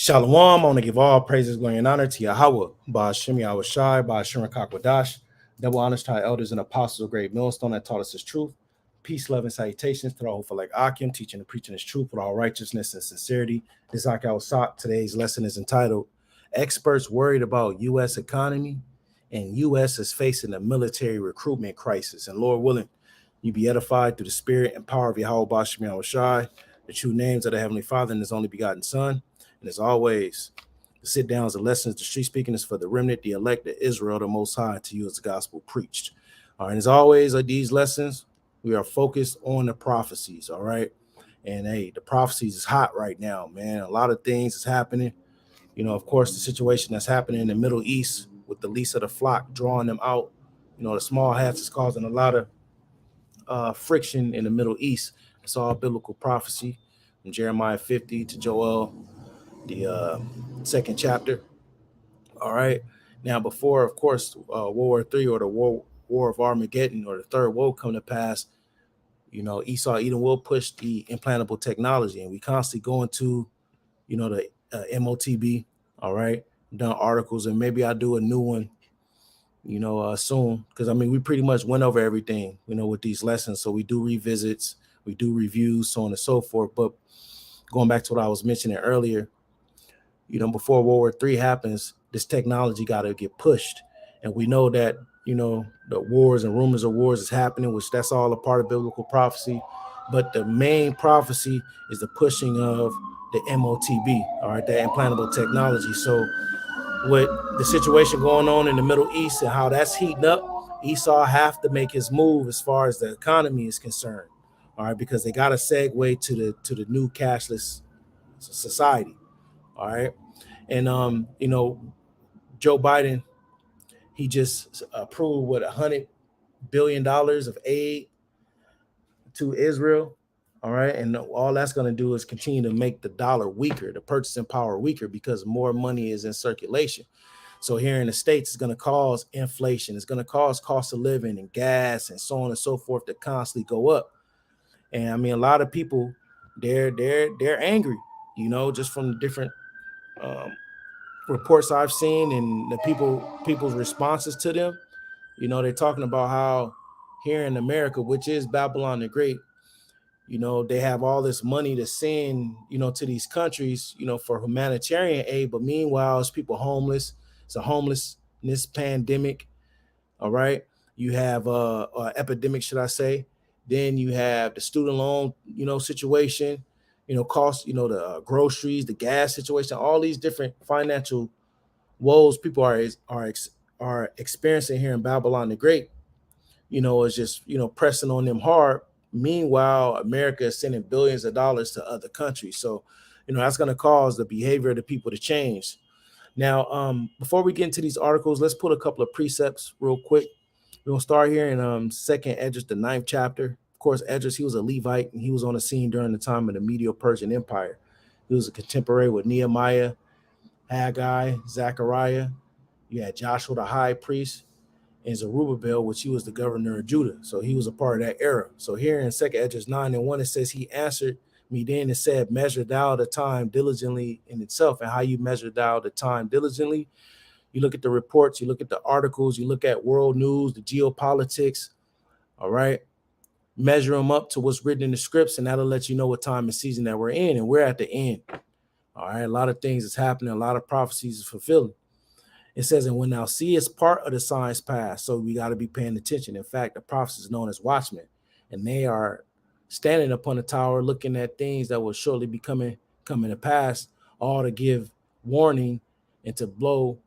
Shalom, I want to give all praises, glory, and honor to Yahweh, Ba'ashem Yahweh Shai, Ba'ashem Kakwadash, double honors to our elders and apostles of Great Millstone that taught us his truth. Peace, love, and salutations to the whole for like Akim, teaching and preaching his truth with all righteousness and sincerity. This is Ak Al-Sat. Today's lesson is entitled, Experts Worried About U.S. Economy, and U.S. is Facing a Military Recruitment Crisis. And Lord willing, you be edified through the spirit and power of Yahweh, Ba'ashem Yahweh Shai, the true names of the Heavenly Father and his only begotten Son. And as always, the sit downs, the lessons, the street speaking is for the remnant, the elect, the Israel, the Most High, to you as the gospel preached. All right. And as always, like these lessons, we are focused on the prophecies. All right. And hey, the prophecies is hot right now, man. A lot of things is happening. You know, of course, the situation that's happening in the Middle East with the least of the flock, drawing them out. You know, the small hats is causing a lot of friction in the Middle East. It's all biblical prophecy from Jeremiah 50 to Joel, the second chapter. All right. Now, before, of course, World War III or the War of Armageddon or the Third Woe come to pass, you know, Esau Edom will push the implantable technology, and we constantly go into, you know, the MOTB. All right. Done articles, and maybe I'll do a new one, you know, soon, because I mean, we pretty much went over everything, you know, with these lessons. So we do revisits, we do reviews, so on and so forth. But going back to what I was mentioning earlier, you know, before World War III happens, this technology got to get pushed. And we know that, you know, the wars and rumors of wars is happening, which that's all a part of biblical prophecy. But the main prophecy is the pushing of the MOTB, all right, that implantable technology. So with the situation going on in the Middle East and how that's heating up, Esau have to make his move as far as the economy is concerned, all right, because they got to segue to the new cashless society. All right. And you know, Joe Biden, he just approved what $100 billion of aid to Israel. All right. And all that's going to do is continue to make the dollar weaker, the purchasing power weaker, because more money is in circulation. So here in the States, it's going to cause inflation. It's going to cause cost of living and gas and so on and so forth to constantly go up. And I mean, a lot of people, they're angry, you know, just from the different um, reports I've seen and the people's responses to them. You know, they're talking about how here in America, which is Babylon the Great, you know, they have all this money to send, you know, to these countries, you know, for humanitarian aid. But meanwhile, it's people homeless. It's a homelessness pandemic. All right. You have epidemic, should I say. Then you have the student loan, you know, situation, you know, cost, you know, the groceries, the gas situation, all these different financial woes people are experiencing here in Babylon the Great, you know, is just, you know, pressing on them hard. Meanwhile, America is sending billions of dollars to other countries. So, you know, that's going to cause the behavior of the people to change. Now, before we get into these articles, let's put a couple of precepts real quick. We're gonna start here in Second Esdras, the ninth chapter. Of course, Esdras, he was a Levite, and he was on the scene during the time of the Medo-Persian Empire. He was a contemporary with Nehemiah, Haggai, Zechariah. You had Joshua the high priest, and Zerubbabel, which he was the governor of Judah. So he was a part of that era. So here in Second Esdras 9:1, it says, he answered me then and said, measure thou the time diligently in itself. And how you measure thou the time diligently? You look at the reports, you look at the articles, you look at world news, the geopolitics, all right? Measure them up to what's written in the scripts, and that'll let you know what time and season that we're in, and we're at the end. All right, a lot of things is happening, a lot of prophecies is fulfilling. It says, and when thou seest part of the signs pass, so we got to be paying attention. In fact, the prophets is known as watchmen, and they are standing upon the tower looking at things that will shortly be coming to pass, all to give warning and to blow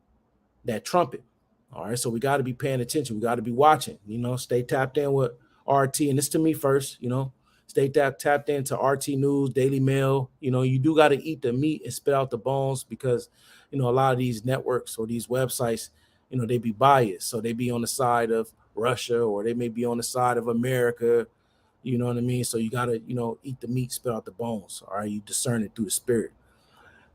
that trumpet. All right, so we got to be paying attention. We got to be watching, you know, stay tapped in with RT. And this to me first, you know, stay tapped into RT News, Daily Mail. You know, you do got to eat the meat and spit out the bones, because, you know, a lot of these networks or these websites, you know, they be biased. So they be on the side of Russia, or they may be on the side of America. You know what I mean? So you got to, you know, eat the meat, spit out the bones. All right, you discern it through the spirit.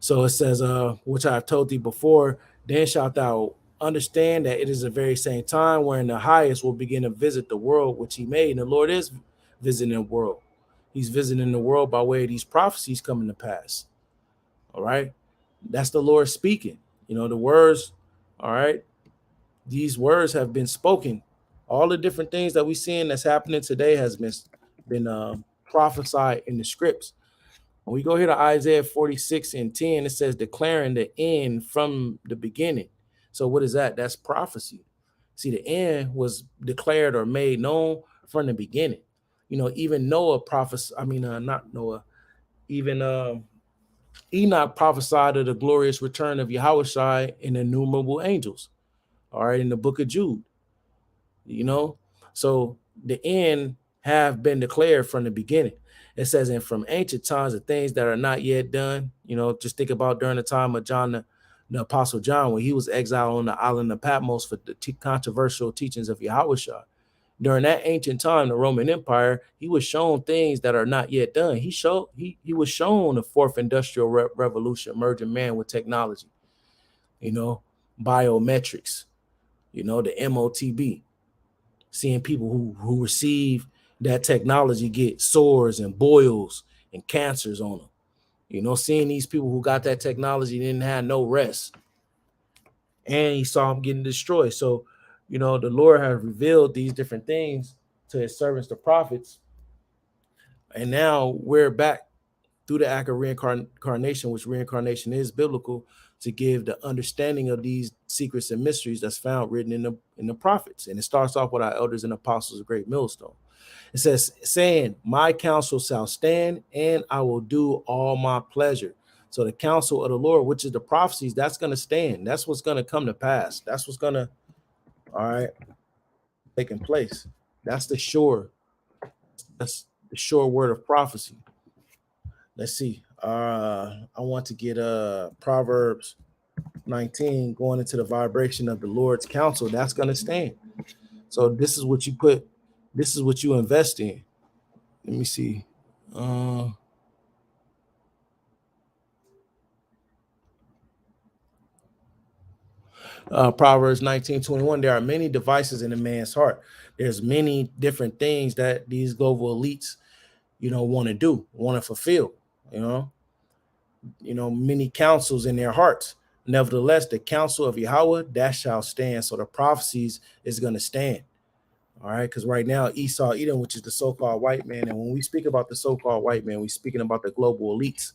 So it says, which I have told thee before, then shalt thou understand that it is the very same time wherein the highest will begin to visit the world which he made. And the Lord is visiting the world. He's visiting the world by way of these prophecies coming to pass. All right. That's the Lord speaking. The words, all right, these words have been spoken. All the different things that we seeing that's happening today has been prophesied in the scripts. When we go here to Isaiah 46:10, it says declaring the end from the beginning. So what is that? That's prophecy. See, the end was declared or made known from the beginning. Even Noah prophesied, not Noah, even Enoch prophesied of the glorious return of Yahushua and innumerable angels. All right, in the book of Jude, you know. So the end have been declared from the beginning. It says, and from ancient times, the things that are not yet done. Just think about during the time of John, the Apostle John, when he was exiled on the island of Patmos for the controversial teachings of Yahushua. During that ancient time, the Roman Empire, he was shown things that are not yet done. He was shown the fourth industrial revolution, merging man with technology, biometrics, the MOTB, seeing people who receive that technology get sores and boils and cancers on them. Seeing these people who got that technology didn't have no rest. And he saw them getting destroyed. So, the Lord has revealed these different things to his servants, the prophets. And now we're back through the act of reincarnation, which reincarnation is biblical, to give the understanding of these secrets and mysteries that's found written in the prophets. And it starts off with our elders and apostles of great millstone. It says, saying, my counsel shall stand, and I will do all my pleasure. So the counsel of the Lord, which is the prophecies, that's going to stand. That's what's going to come to pass. That's what's going to, all right, taking place. That's the sure word of prophecy. Let's see. I want to get Proverbs 19, going into the vibration of the Lord's counsel. That's going to stand. So this is what you invest in. Let me see. Proverbs 19:21. There are many devices in a man's heart. There's many different things that these global elites, want to do, want to fulfill, many counsels in their hearts. Nevertheless, the counsel of Yahweh, that shall stand. So the prophecies is going to stand. All right. Because right now, Esau, Edom, which is the so-called white man. And when we speak about the so-called white man, we're speaking about the global elites.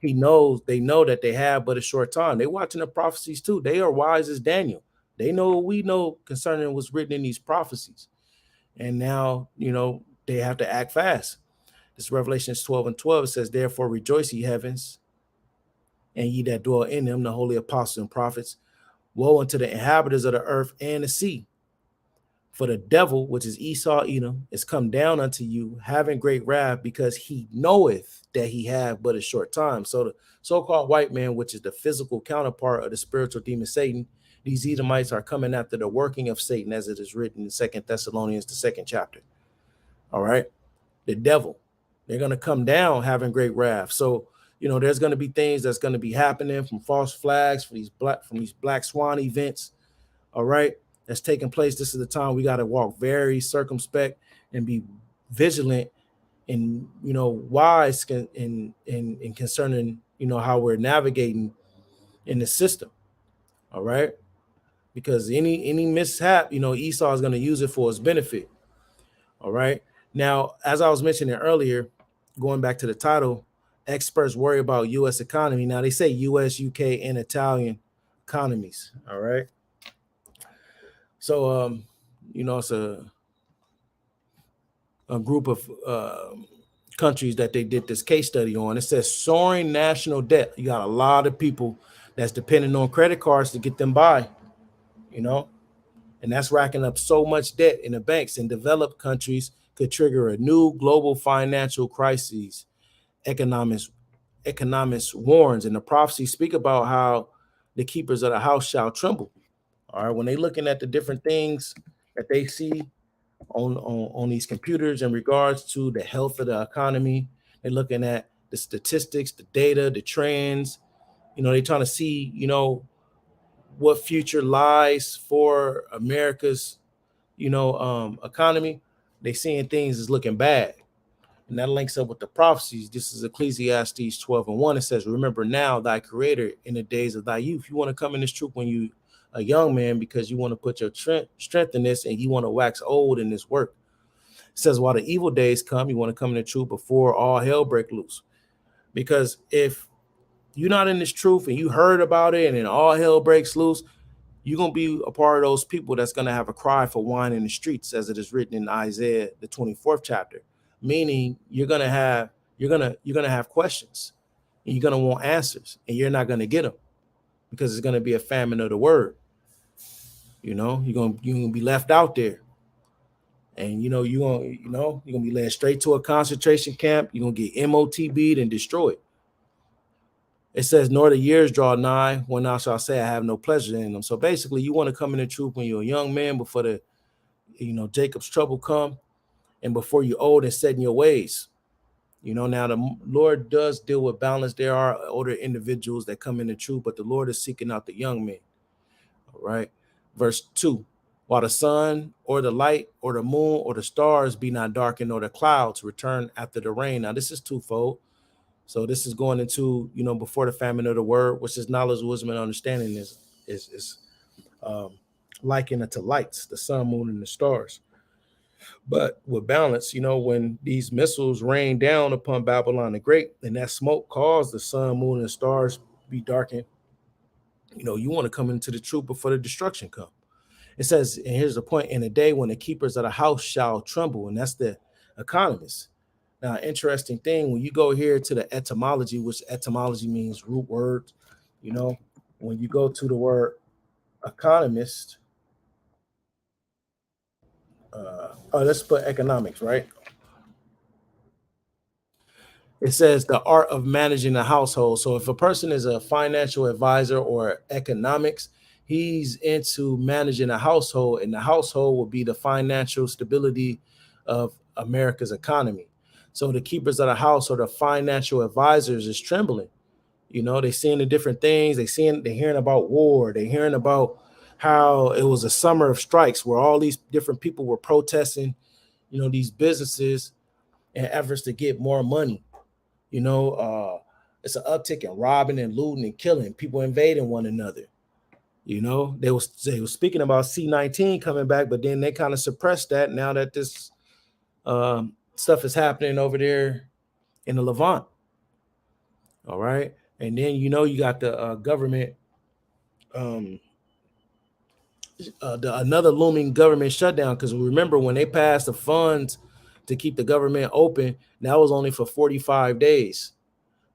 They know that they have but a short time. They're watching the prophecies too. They are wise as Daniel. They know what we know concerning what's written in these prophecies. And now, they have to act fast. This Revelations 12:12 says, therefore rejoice, ye heavens, and ye that dwell in them, the holy apostles and prophets. Woe unto the inhabitants of the earth and the sea. For the devil, which is Esau, Edom, is come down unto you, having great wrath, because he knoweth that he have but a short time. So the so-called white man, which is the physical counterpart of the spiritual demon Satan, these Edomites are coming after the working of Satan, as it is written in 2 Thessalonians, the 2nd chapter. All right. The devil, they're going to come down having great wrath. So, there's going to be things that's going to be happening from false flags, from these black swan events. All right. That's taking place. This is the time we got to walk very circumspect and be vigilant and, wise in concerning, how we're navigating in the system. All right. Because any mishap, Esau is going to use it for his benefit. All right. Now, as I was mentioning earlier, going back to the title, experts worry about U.S. economy. Now, they say U.S., UK, and Italian economies. All right. So, it's a group of countries that they did this case study on. It says soaring national debt. You got a lot of people that's depending on credit cards to get them by, and that's racking up so much debt in the banks. In developed countries could trigger a new global financial crisis. Economics warns, and the prophecies speak about how the keepers of the house shall tremble. All right, when they looking at the different things that they see on these computers in regards to the health of the economy, they're looking at the statistics, the data, the trends. They're trying to see, what future lies for America's, economy. They seeing things is looking bad. And that links up with the prophecies. This is Ecclesiastes 12:1. It says, remember now thy creator in the days of thy youth. You want to come in this truth when you a young man, because you want to put your strength in this, and you want to wax old in this work. It says, while the evil days come, you want to come in the truth before all hell break loose. Because if you're not in this truth and you heard about it and then all hell breaks loose, you're going to be a part of those people that's going to have a cry for wine in the streets, as it is written in Isaiah, the 24th chapter. Meaning you're going to have questions, and you're going to want answers, and you're not going to get them, because it's going to be a famine of the word. You're going to be left out there. And you're going to be led straight to a concentration camp. You're going to get MOTB'd and destroyed. It says, nor the years draw nigh when thou shalt say, I have no pleasure in them. So basically, you want to come in the truth when you're a young man, before the Jacob's trouble come, and before you're old and set in your ways. Now the Lord does deal with balance. There are older individuals that come in the truth, but the Lord is seeking out the young men. All right. Verse 2, while the sun or the light or the moon or the stars be not darkened, or the clouds return after the rain. Now this is twofold. So this is going into, before the famine of the word, which is knowledge, wisdom, and understanding, is likened unto lights, the sun, moon, and the stars. But with balance, when these missiles rain down upon Babylon the Great, and that smoke caused the sun, moon, and stars be darkened, you want to come into the truth before the destruction come. It says, and here's the point, in a day when the keepers of the house shall tremble, and that's the economists. Now, interesting thing, when you go here to the etymology, which etymology means root words, when you go to the word economist, let's put economics, right? It says the art of managing a household. So if a person is a financial advisor or economics, he's into managing a household, and the household will be the financial stability of America's economy. So the keepers of the house or the financial advisors is trembling. They're seeing the different things. They're hearing about war. They're hearing about how it was a summer of strikes where all these different people were protesting, these businesses and efforts to get more money. It's an uptick in robbing and looting and killing, people invading one another. They were speaking about C-19 coming back, but then they kind of suppressed that now that this stuff is happening over there in the Levant. All right. And then, you got the government, another looming government shutdown. Because remember, when they passed the funds to keep the government open, that was only for 45 days.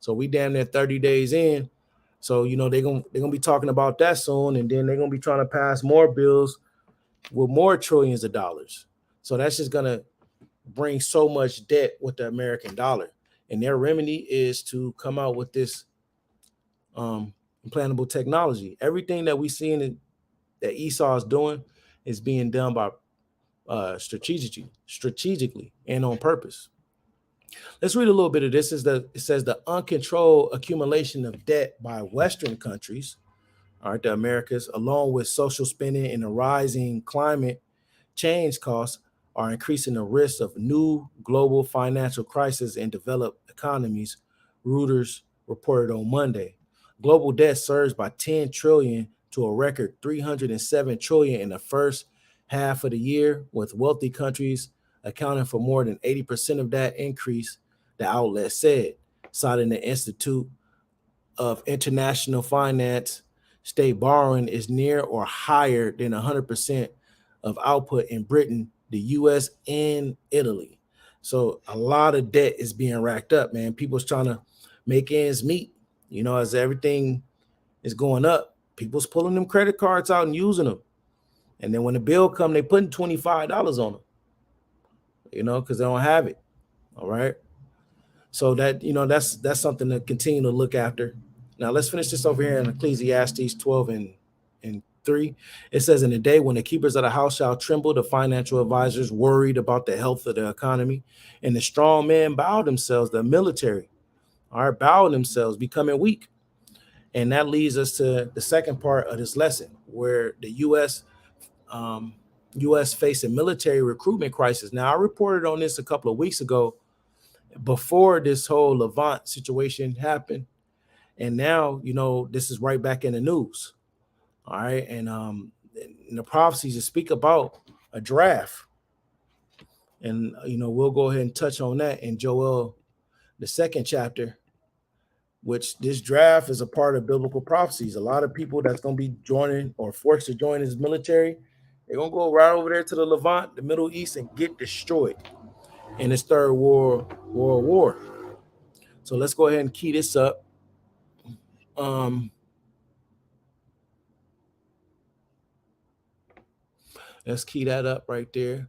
So we damn near 30 days in. So, they're gonna be talking about that soon. And then they're going to be trying to pass more bills with more trillions of dollars. So that's just going to bring so much debt with the American dollar. And their remedy is to come out with this implantable technology. Everything that we see in that Esau is doing is being done by strategically and on purpose. Let's read a little bit of this. It says the uncontrolled accumulation of debt by Western countries, all right, the Americas, along with social spending and the rising climate change costs, are increasing the risk of new global financial crisis in developed economies, Reuters reported on Monday. Global debt surged by 10 trillion to a record 307 trillion in the first half of the year, with wealthy countries accounting for more than 80% of that increase, the outlet said, citing the Institute of International Finance. State borrowing is near or higher than 100% of output in Britain, the US, and Italy. So a lot of debt is being racked up, man. People's trying to make ends meet. As everything is going up, people's pulling them credit cards out and using them. And then when the bill come, they putting $25 on them, because they don't have it. All right. So that's something to continue to look after. Now let's finish this over here in Ecclesiastes 12 and 3. It says, in the day when the keepers of the house shall tremble, the financial advisors worried about the health of the economy, and the strong men bow themselves, the military are bowing themselves, becoming weak. And that leads us to the second part of this lesson, where the U.S. faced a military recruitment crisis. Now, I reported on this a couple of weeks ago, before this whole Levant situation happened. And now, this is right back in the news. All right. And the prophecies that speak about a draft. And we'll go ahead and touch on that in Joel, the second chapter, which this draft is a part of biblical prophecies. A lot of people that's going to be joining or forced to join his military, they're going to go right over there to the Levant, the Middle East, and get destroyed in this third world war. So let's go ahead and key this up. Let's key that up right there.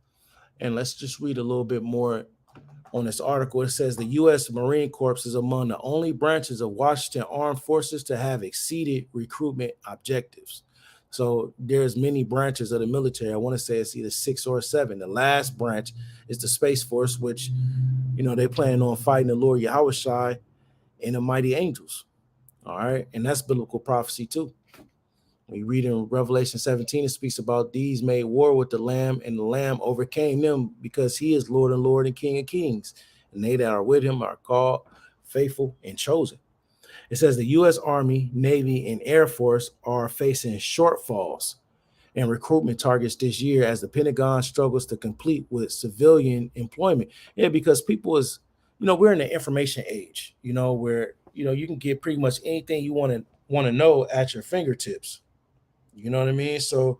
And let's just read a little bit more on this article. It says the U.S. Marine Corps is among the only branches of Washington Armed Forces to have exceeded recruitment objectives. So there's many branches of the military. I want to say it's either 6 or 7. The last branch is the Space Force, which, they plan on fighting the Lord Yahushua and the mighty angels. All right. And that's biblical prophecy too. We read in Revelation 17, it speaks about these made war with the Lamb, and the Lamb overcame them because he is Lord and Lord and King of kings. And they that are with him are called faithful and chosen. It says the U.S. Army, Navy, and Air Force are facing shortfalls and recruitment targets this year as the Pentagon struggles to complete with civilian employment. Yeah, because people we're in the information age, where, you can get pretty much anything you want to know at your fingertips. You know what I mean? So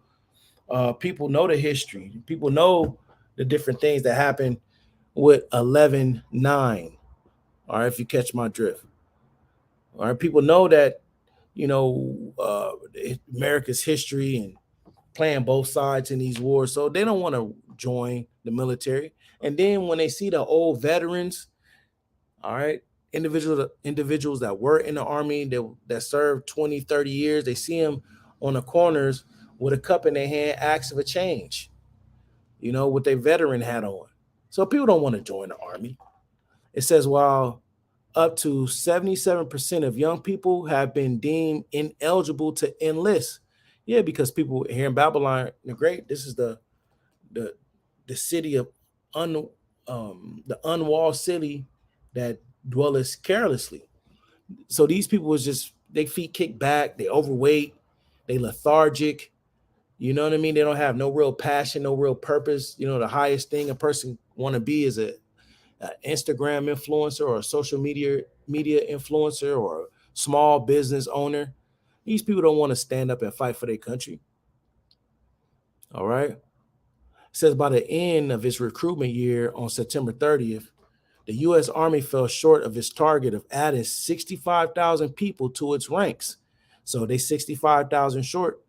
people know the history. People know the different things that happened with 11/9. All right, if you catch my drift. All right, people know that, America's history and playing both sides in these wars. So they don't want to join the military. And then when they see the old veterans, all right, individuals that were in the army that served 20, 30 years, they see them on the corners with a cup in their hand, asking for change, with their veteran hat on. So people don't want to join the army. It says while up to 77% of young people have been deemed ineligible to enlist. Yeah, because people here in Babylon the Great, this is the the city of the unwalled city that dwelleth carelessly. So these people was just their feet kicked back, they overweight, they lethargic. You know what I mean? They don't have no real passion, no real purpose. The highest thing a person want to be is a Instagram influencer or a social media influencer or a small business owner. These people don't want to stand up and fight for their country. All right. It says by the end of its recruitment year on September 30th, the U.S. Army fell short of its target of adding 65,000 people to its ranks. So they 65,000 short.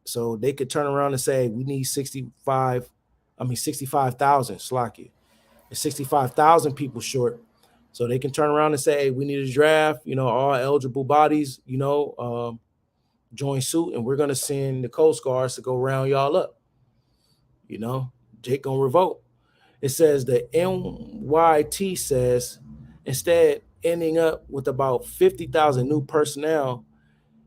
So they could turn around and say, we need 65,000, Slocky. It's 65,000 people short. So they can turn around and say, hey, we need a draft, all eligible bodies, join suit, and we're going to send the Coast Guards to go round y'all up. Jake gonna revolt. It says the NYT says instead ending up with about 50,000 new personnel.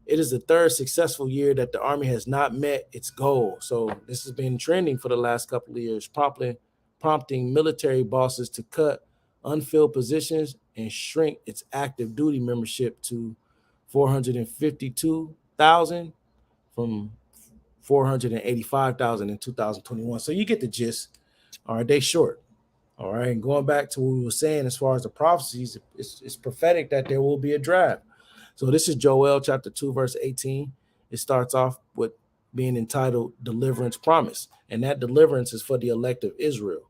It is the third successful year that the Army has not met its goal. So this has been trending for the last couple of years, prompting military bosses to cut unfilled positions and shrink its active duty membership to 452,000 from 485,000 in 2021. So you get the gist. All right, they short. All right, and going back to what we were saying as far as the prophecies, it's prophetic that there will be a draft. So this is Joel chapter 2, verse 18. It starts off with being entitled Deliverance Promise. And that deliverance is for the elect of Israel.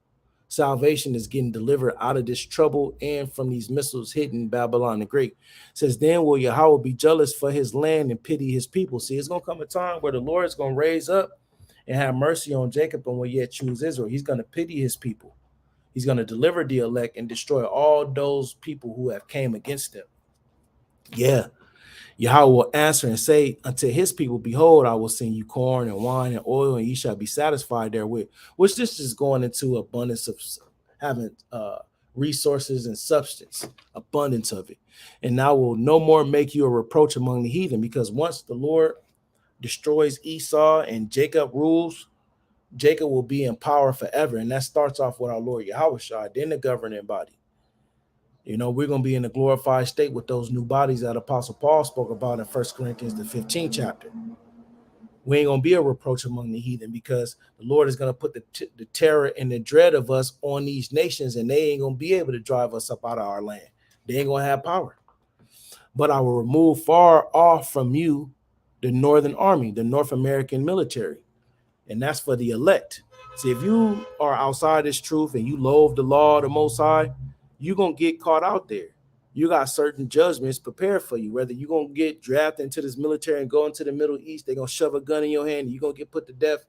Salvation is getting delivered out of this trouble and from these missiles hitting Babylon the Great. It says, then will Yahweh be jealous for his land and pity his people. See, it's going to come a time where the Lord is going to raise up and have mercy on Jacob and will yet choose Israel. He's going to pity his people. He's going to deliver the elect and destroy all those people who have came against them. Yeah. Yahweh will answer and say unto his people, behold, I will send you corn and wine and oil, and ye shall be satisfied therewith. Which this is going into abundance of having resources and substance, abundance of it. And I will no more make you a reproach among the heathen, because once the Lord destroys Esau and Jacob rules, Jacob will be in power forever. And that starts off with our Lord Yahushua, then the governing body. We're going to be in a glorified state with those new bodies that Apostle Paul spoke about in 1 Corinthians, the 15th chapter. We ain't going to be a reproach among the heathen, because the Lord is going to put the terror and the dread of us on these nations, and they ain't going to be able to drive us up out of our land. They ain't going to have power. But I will remove far off from you the Northern Army, the North American military. And that's for the elect. See, if you are outside this truth and you loathe the law of the Most High, you're going to get caught out there. You got certain judgments prepared for you. Whether you're going to get drafted into this military and go into the Middle East, they're going to shove a gun in your hand and you're going to get put to death.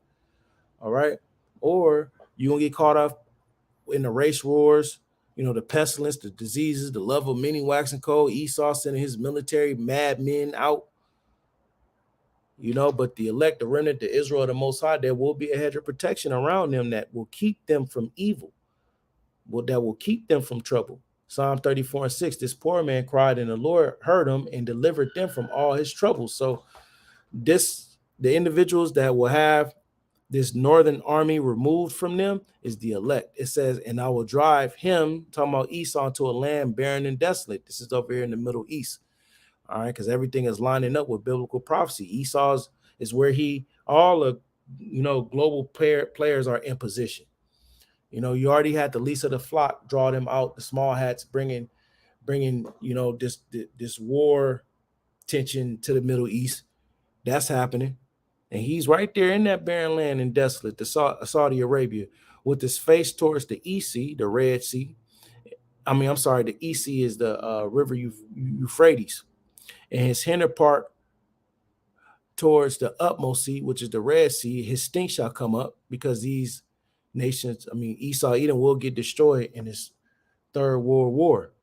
All right. Or you're going to get caught up in the race wars, the pestilence, the diseases, the love of many waxing cold, Esau sending his military madmen out. But the elect, the remnant, the Israel, the Most High, there will be a hedge of protection around them that will keep them from evil, that will keep them from trouble. Psalm 34:6, this poor man cried and the Lord heard him and delivered them from all his troubles. So the individuals that will have this northern army removed from them is the elect. It says, and I will drive him, talking about Esau, to a land barren and desolate. This is over here in the Middle East. All right, because everything is lining up with biblical prophecy. Esau's is where all the global players are in position. You already had the least of the flock draw them out, the small hats bringing this war tension to the Middle East. That's happening, and he's right there in that barren land and desolate, the Saudi Arabia, with his face towards the EC, the Red Sea. The EC is the river Euphrates. And his hinder part towards the utmost sea, which is the Red Sea, his stink shall come up, because these nations, Esau, Edom, will get destroyed in this third world war.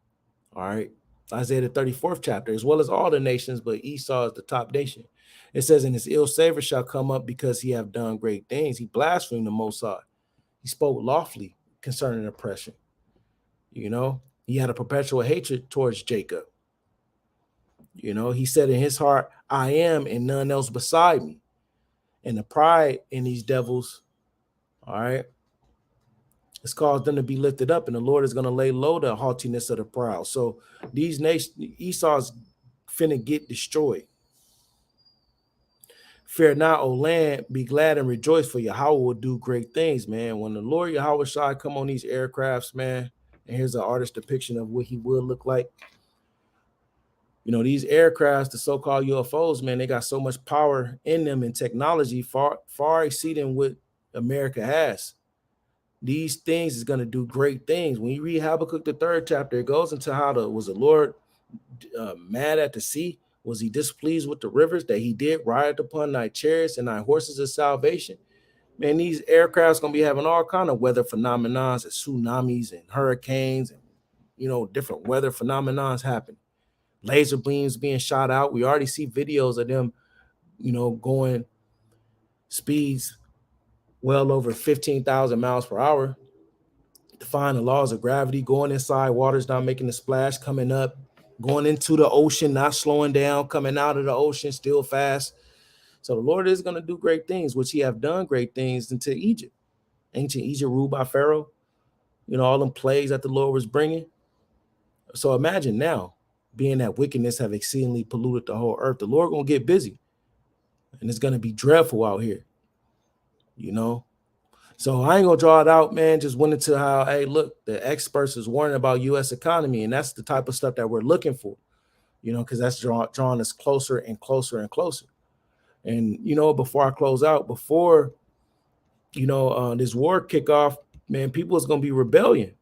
All right. Isaiah the 34th chapter, as well as all the nations, but Esau is the top nation. It says, and his ill savor shall come up, because he have done great things. He blasphemed the Most High. He spoke lawfully concerning oppression. He had a perpetual hatred towards Jacob. He said in his heart, I am and none else beside me. And the pride in these devils, all right, it's caused them to be lifted up, and the Lord is going to lay low the haughtiness of the proud. So these nations, Esau's finna get destroyed. Fear not, O land, be glad and rejoice, for Yahweh will do great things, man. When the Lord Yahweh shall come on these aircrafts, man, and here's an artist depiction of what he will look like. These aircrafts, the so-called UFOs, man, they got so much power in them and technology far exceeding what America has. These things is going to do great things. When you read Habakkuk, the 3rd chapter, it goes into how was the Lord mad at the sea? Was he displeased with the rivers that he did ride upon thy chariots and thy horses of salvation? Man, these aircrafts going to be having all kind of weather phenomenons and tsunamis and hurricanes and, different weather phenomenons happen. Laser beams being shot out. We already see videos of them, going speeds well over 15,000 miles per hour, defying the laws of gravity, going inside, water's not making a splash, coming up, going into the ocean, not slowing down, coming out of the ocean still fast. So the Lord is going to do great things, which he have done great things into Egypt. Ancient Egypt ruled by Pharaoh, all them plagues that the Lord was bringing. So imagine now, being that wickedness have exceedingly polluted the whole earth, the Lord gonna get busy, and it's gonna be dreadful out here, So I ain't gonna draw it out, man. Just went into how, hey, look, the experts is warning about U.S. economy, and that's the type of stuff that we're looking for, because that's drawing us closer and closer and closer. And before I close out, before this war kick off, man, people is gonna be rebelling,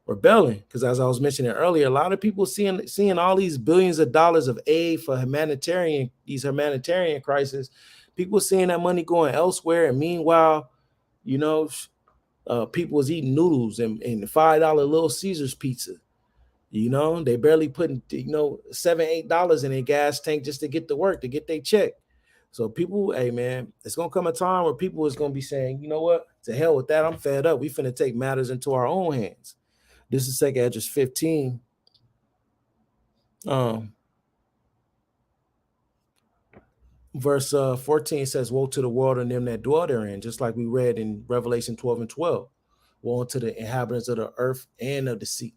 because as I was mentioning earlier, a lot of people seeing all these billions of dollars of aid for humanitarian crises, people seeing that money going elsewhere, and meanwhile, people was eating noodles and $5 Little Caesars pizza. They barely putting $7-8 in their gas tank just to get to work, to get their check. So people, hey man, it's gonna come a time where people is gonna be saying, you know what, to hell with that, I'm fed up. We finna take matters into our own hands. This is 2 Esdras 15. Verse 14 says, woe to the world and them that dwell therein, just like we read in Revelation 12:12. Woe to the inhabitants of the earth and of the sea.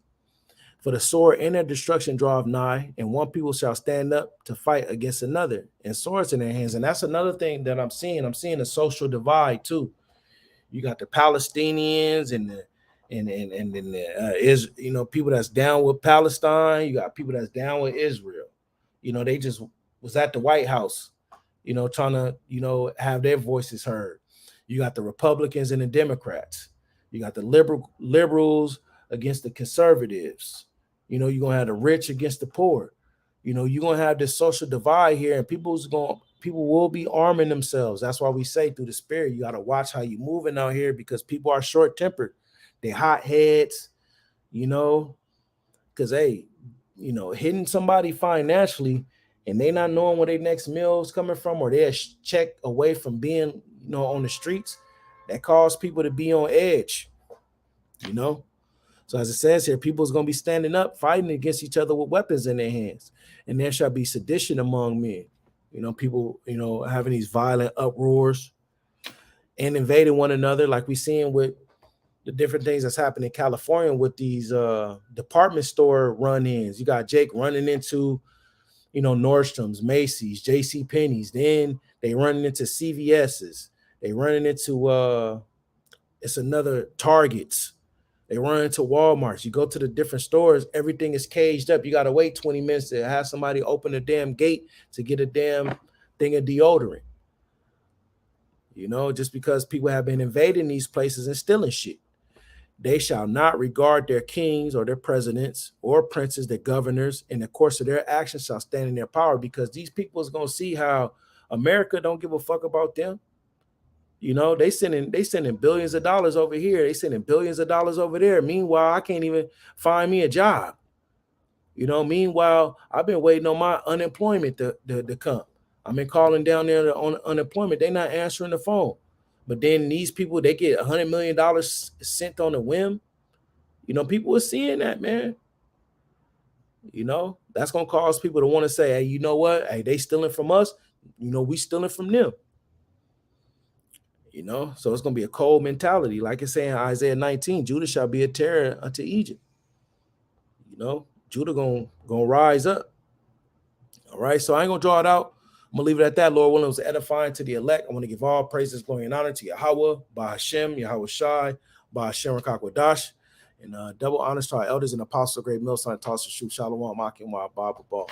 For the sword and their destruction draweth nigh, and one people shall stand up to fight against another, and swords in their hands. And that's another thing that I'm seeing. I'm seeing a social divide too. You got the Palestinians and the is people that's down with Palestine. You got people that's down with Israel. They just was at the White House, trying to have their voices heard. You got the Republicans and the Democrats. You got the liberals against the conservatives. You're gonna have the rich against the poor. You're gonna have this social divide here, and people will be arming themselves. That's why we say through the spirit, you gotta watch how you moving out here, because people are short-tempered. They hot heads, because hitting somebody financially and they not knowing where their next meal is coming from, or they're check away from being on the streets, that cause people to be on edge. So as it says here, people is going to be standing up, fighting against each other with weapons in their hands, and there shall be sedition among men. People, having these violent uproars and invading one another, like we seeing with the different things that's happening in California with these department store run-ins. You got Jake running into, Nordstrom's, Macy's, J.C. Penney's. Then they running into CVS's. They running into it's another Target's. They run into Walmart's. You go to the different stores, everything is caged up. You got to wait 20 minutes to have somebody open the damn gate to get a damn thing of deodorant. Just because people have been invading these places and stealing shit. They shall not regard their kings or their presidents or princes, their governors, in the course of their actions shall stand in their power, because these people is going to see how America don't give a fuck about them. They sending billions of dollars over here. They sending billions of dollars over there. Meanwhile, I can't even find me a job. Meanwhile, I've been waiting on my unemployment to come. I've been calling down there on unemployment. They're not answering the phone. But then these people, they get $100 million sent on a whim. People are seeing that, man. That's going to cause people to want to say, hey, you know what? Hey, they stealing from us. We stealing from them. So it's going to be a cold mentality. Like it's saying Isaiah 19, Judah shall be a terror unto Egypt. Judah going to rise up. All right. So I ain't going to draw it out. I'm going to leave it at that. Lord willing, it was edifying to the elect. I want to give all praises, glory, and honor to Yahweh, by Hashem, Yahweh Shai, by Hashem, Rakakwadash, and double honors to our elders and apostles, great millstone, toss the shoe, shalom, makim, wa, baba, ball.